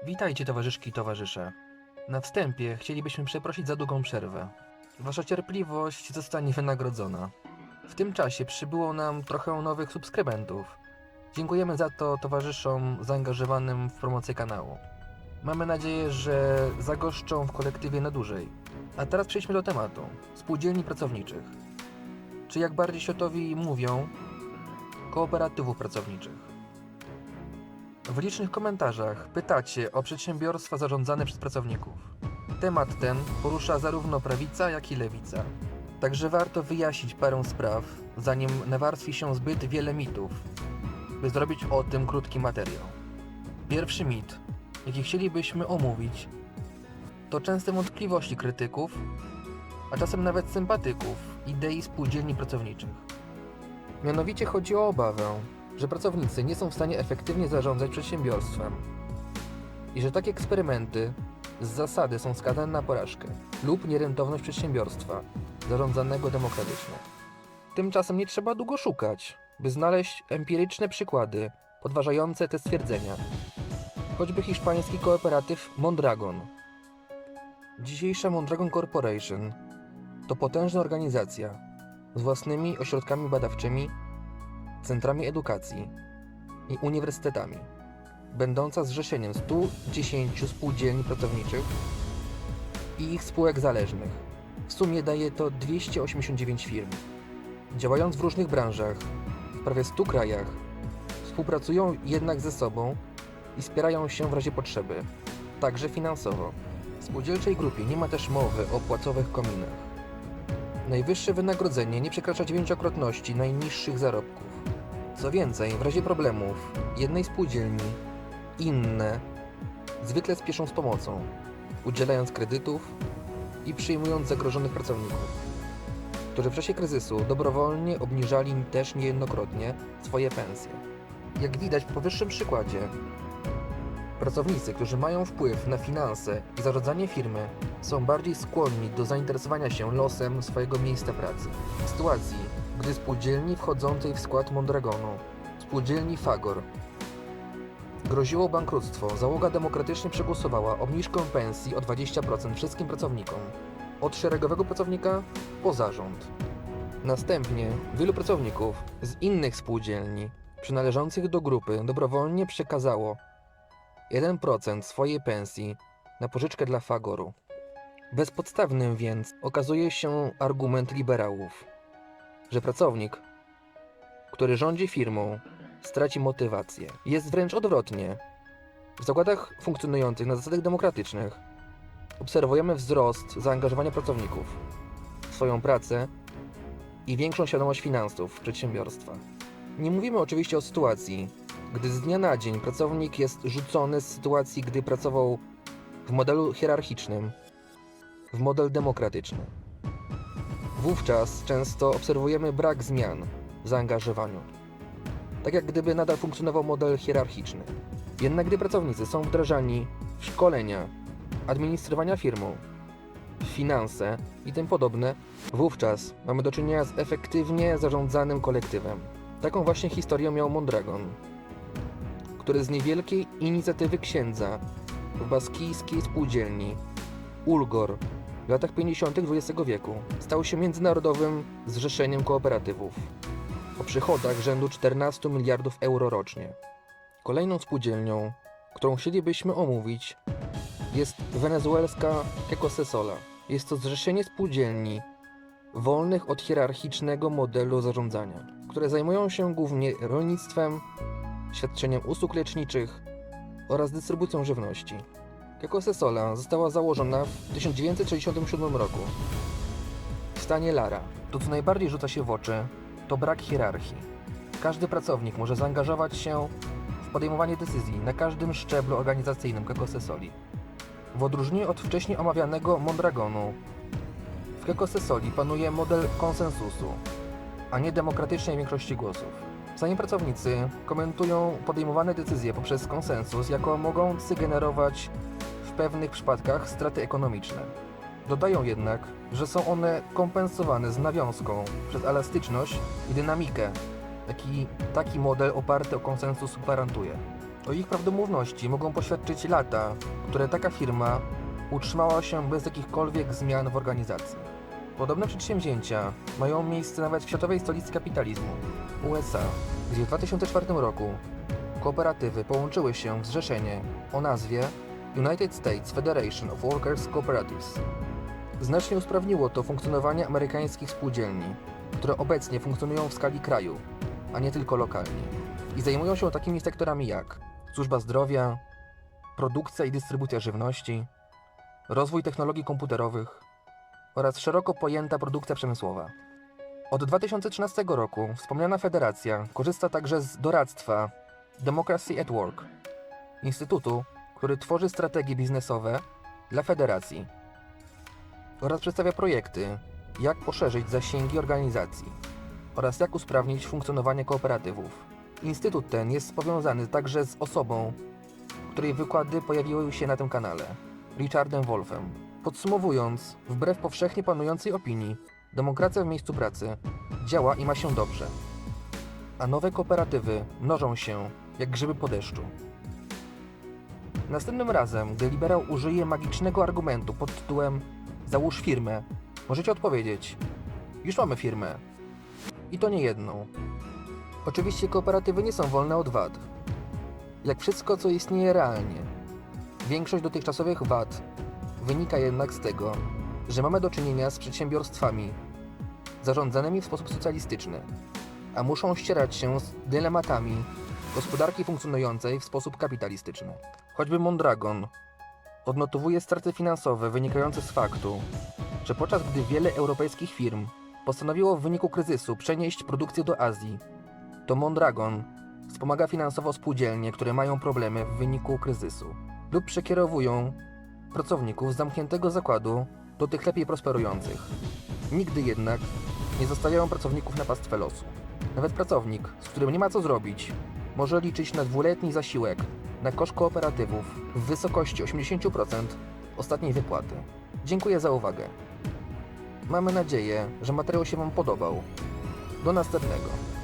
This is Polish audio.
Witajcie towarzyszki i towarzysze. Na wstępie chcielibyśmy przeprosić za długą przerwę. Wasza cierpliwość zostanie wynagrodzona. W tym czasie przybyło nam trochę nowych subskrybentów. Dziękujemy za to towarzyszom zaangażowanym w promocję kanału. Mamy nadzieję, że zagoszczą w kolektywie na dłużej. A teraz przejdźmy do tematu. Spółdzielni pracowniczych. Czy jak bardziej światowi mówią, kooperatywów pracowniczych. W licznych komentarzach pytacie o przedsiębiorstwa zarządzane przez pracowników. Temat ten porusza zarówno prawica, jak i lewica. Także warto wyjaśnić parę spraw, zanim nawarstwi się zbyt wiele mitów, by zrobić o tym krótki materiał. Pierwszy mit, jaki chcielibyśmy omówić, to częste wątpliwości krytyków, a czasem nawet sympatyków idei spółdzielni pracowniczych. Mianowicie chodzi o obawę, że pracownicy nie są w stanie efektywnie zarządzać przedsiębiorstwem i że takie eksperymenty z zasady są skazane na porażkę lub nierentowność przedsiębiorstwa zarządzanego demokratycznie. Tymczasem nie trzeba długo szukać, by znaleźć empiryczne przykłady podważające te stwierdzenia. Choćby hiszpański kooperatyw Mondragon. Dzisiejsza Mondragon Corporation to potężna organizacja z własnymi ośrodkami badawczymi, centrami edukacji i uniwersytetami, będąca zrzeszeniem 110 spółdzielni pracowniczych i ich spółek zależnych. W sumie daje to 289 firm. Działając w różnych branżach, w prawie 100 krajach, współpracują jednak ze sobą i wspierają się w razie potrzeby, także finansowo. W spółdzielczej grupie nie ma też mowy o płacowych kominach. Najwyższe wynagrodzenie nie przekracza 9-krotności najniższych zarobków. Co więcej, w razie problemów jednej spółdzielni, inne zwykle spieszą z pomocą, udzielając kredytów i przyjmując zagrożonych pracowników, którzy w czasie kryzysu dobrowolnie obniżali też niejednokrotnie swoje pensje. Jak widać po powyższym przykładzie, pracownicy, którzy mają wpływ na finanse i zarządzanie firmy, są bardziej skłonni do zainteresowania się losem swojego miejsca pracy. W sytuacji, gdy spółdzielni wchodzącej w skład Mondragonu, spółdzielni Fagor, groziło bankructwo, załoga demokratycznie przegłosowała obniżkę pensji o 20% wszystkim pracownikom, od szeregowego pracownika po zarząd. Następnie wielu pracowników z innych spółdzielni przynależących do grupy dobrowolnie przekazało 1% swojej pensji na pożyczkę dla Fagoru. Bezpodstawnym więc okazuje się argument liberałów, że pracownik, który rządzi firmą, straci motywację. Jest wręcz odwrotnie. W zakładach funkcjonujących na zasadach demokratycznych obserwujemy wzrost zaangażowania pracowników w swoją pracę i większą świadomość finansów przedsiębiorstwa. Nie mówimy oczywiście o sytuacji, gdy z dnia na dzień pracownik jest rzucony z sytuacji, gdy pracował w modelu hierarchicznym, w model demokratyczny. Wówczas często obserwujemy brak zmian w zaangażowaniu, tak jak gdyby nadal funkcjonował model hierarchiczny. Jednak gdy pracownicy są wdrażani w szkolenia, administrowania firmą, w finanse i tym podobne, wówczas mamy do czynienia z efektywnie zarządzanym kolektywem. Taką właśnie historię miał Mondragon, który z niewielkiej inicjatywy księdza w baskijskiej spółdzielni Ulgor w latach 50. XX wieku stał się międzynarodowym zrzeszeniem kooperatywów o przychodach rzędu 14 miliardów euro rocznie. Kolejną spółdzielnią, którą chcielibyśmy omówić, jest wenezuelska Ecosesola. Jest to zrzeszenie spółdzielni wolnych od hierarchicznego modelu zarządzania, które zajmują się głównie rolnictwem, świadczeniem usług leczniczych oraz dystrybucją żywności. Ecosesola została założona w 1967 roku w stanie Lara. To, co najbardziej rzuca się w oczy, to brak hierarchii. Każdy pracownik może zaangażować się w podejmowanie decyzji na każdym szczeblu organizacyjnym Ecosesoli. W odróżnieniu od wcześniej omawianego Mondragonu, w Ecosesoli panuje model konsensusu, a nie demokratycznej większości głosów. Sami pracownicy komentują podejmowane decyzje poprzez konsensus jako mogący generować w pewnych przypadkach straty ekonomiczne. Dodają jednak, że są one kompensowane z nawiązką przez elastyczność i dynamikę, jaki taki model oparty o konsensus gwarantuje. O ich prawdomówności mogą poświadczyć lata, które taka firma utrzymała się bez jakichkolwiek zmian w organizacji. Podobne przedsięwzięcia mają miejsce nawet w światowej stolicy kapitalizmu, USA, gdzie w 2004 roku kooperatywy połączyły się w zrzeszenie o nazwie United States Federation of Workers Cooperatives. Znacznie usprawniło to funkcjonowanie amerykańskich spółdzielni, które obecnie funkcjonują w skali kraju, a nie tylko lokalnie, i zajmują się takimi sektorami jak służba zdrowia, produkcja i dystrybucja żywności, rozwój technologii komputerowych oraz szeroko pojęta produkcja przemysłowa. Od 2013 roku wspomniana federacja korzysta także z doradztwa Democracy at Work, instytutu, który tworzy strategie biznesowe dla federacji oraz przedstawia projekty, jak poszerzyć zasięgi organizacji oraz jak usprawnić funkcjonowanie kooperatywów. Instytut ten jest powiązany także z osobą, której wykłady pojawiły się na tym kanale, Richardem Wolfem. Podsumowując, wbrew powszechnie panującej opinii, demokracja w miejscu pracy działa i ma się dobrze, a nowe kooperatywy mnożą się jak grzyby po deszczu. Następnym razem, gdy liberał użyje magicznego argumentu pod tytułem "Załóż firmę", możecie odpowiedzieć: już mamy firmę. I to nie jedną. Oczywiście kooperatywy nie są wolne od wad. Jak wszystko, co istnieje realnie. Większość dotychczasowych wad wynika jednak z tego, że mamy do czynienia z przedsiębiorstwami zarządzanymi w sposób socjalistyczny, a muszą ścierać się z dylematami gospodarki funkcjonującej w sposób kapitalistyczny. Choćby Mondragon odnotowuje straty finansowe wynikające z faktu, że podczas gdy wiele europejskich firm postanowiło w wyniku kryzysu przenieść produkcję do Azji, to Mondragon wspomaga finansowo spółdzielnie, które mają problemy w wyniku kryzysu, lub przekierowują pracowników z zamkniętego zakładu do tych lepiej prosperujących. Nigdy jednak nie zostawiają pracowników na pastwę losu. Nawet pracownik, z którym nie ma co zrobić, może liczyć na 2-letni zasiłek na koszt kooperatywów w wysokości 80% ostatniej wypłaty. Dziękuję za uwagę. Mamy nadzieję, że materiał się Wam podobał. Do następnego.